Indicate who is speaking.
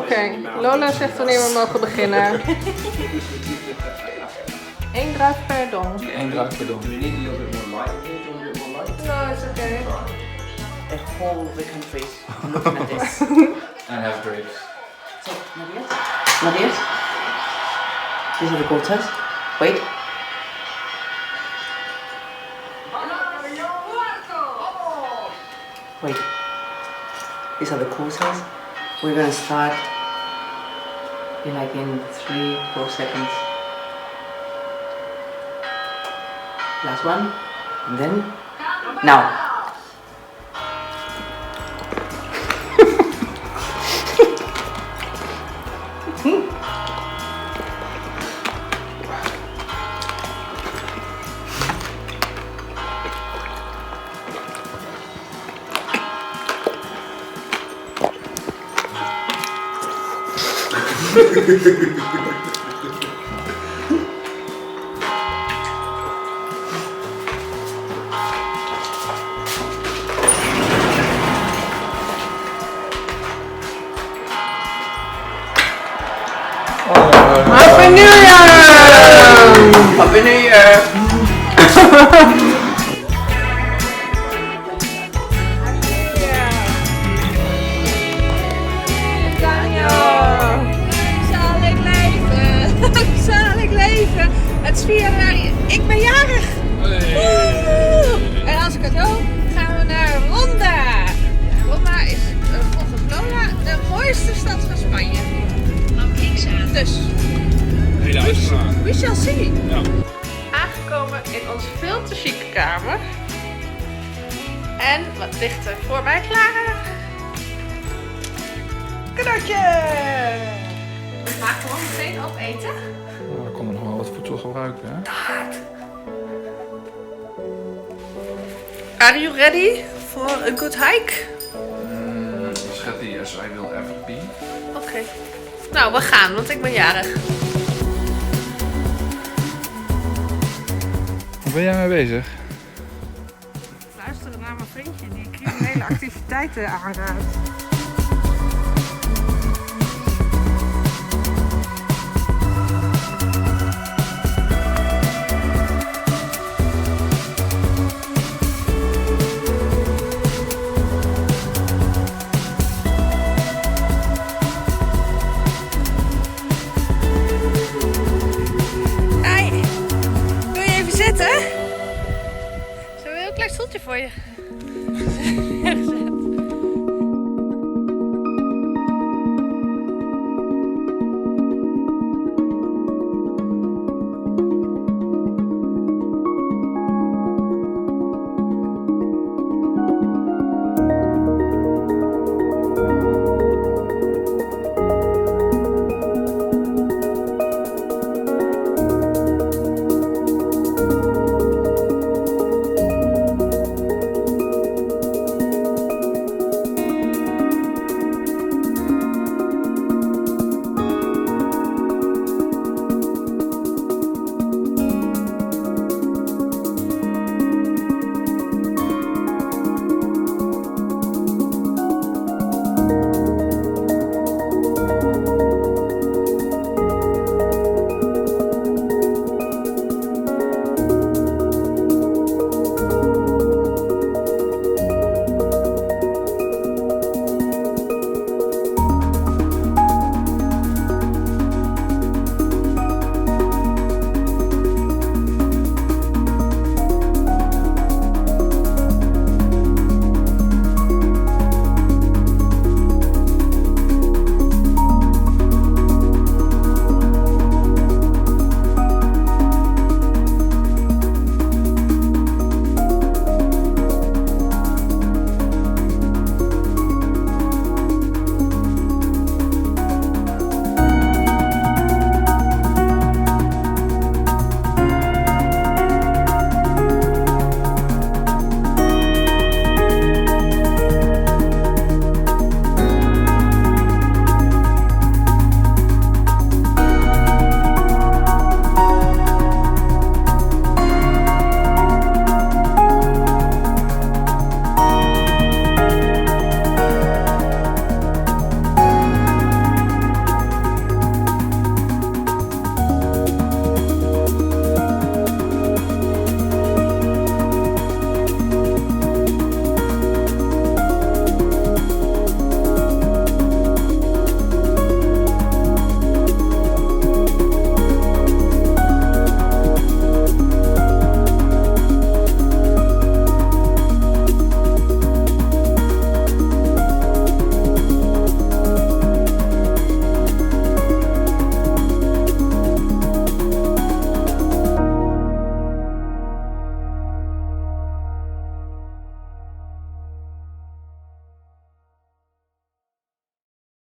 Speaker 1: Oké, Lola zegt wanneer we mogen beginnen. 1 druif per dong.
Speaker 2: 1 druif per dong.
Speaker 3: Do you need a little bit more light? A little bit more light?
Speaker 1: No, it's okay.
Speaker 4: The whole of the country is looking at this.
Speaker 2: And have grapes.
Speaker 4: So, Marius? These are the quotas. Wait. Wait. These are the quotas. We're gonna start in 3-4 seconds. Last one. And then now.
Speaker 1: Happy New Year!
Speaker 4: Happy New Year!
Speaker 1: Zalig leven! Het is 4 januari. Ik ben jarig! Woe! En als ik het hoop, gaan we naar Ronda. Ronda is volgens Lola de mooiste stad van Spanje. Dus, we shall see.
Speaker 2: Ja.
Speaker 1: Aangekomen in onze veel te chique kamer. En wat ligt er voor mij klaar? Cadeautje! We gaan gewoon meteen opeten.
Speaker 2: Oh, dan kon er nog wel wat voedsel gebruiken, hè?
Speaker 1: Are you ready for a good hike?
Speaker 2: Schatty, yes, I will ever be.
Speaker 1: Oké. Nou, we gaan, want ik ben jarig.
Speaker 2: Hoe ben jij mee bezig?
Speaker 1: Luisteren naar mijn vriendje die criminele activiteiten aanraadt. Zo een heel klein stoeltje voor je.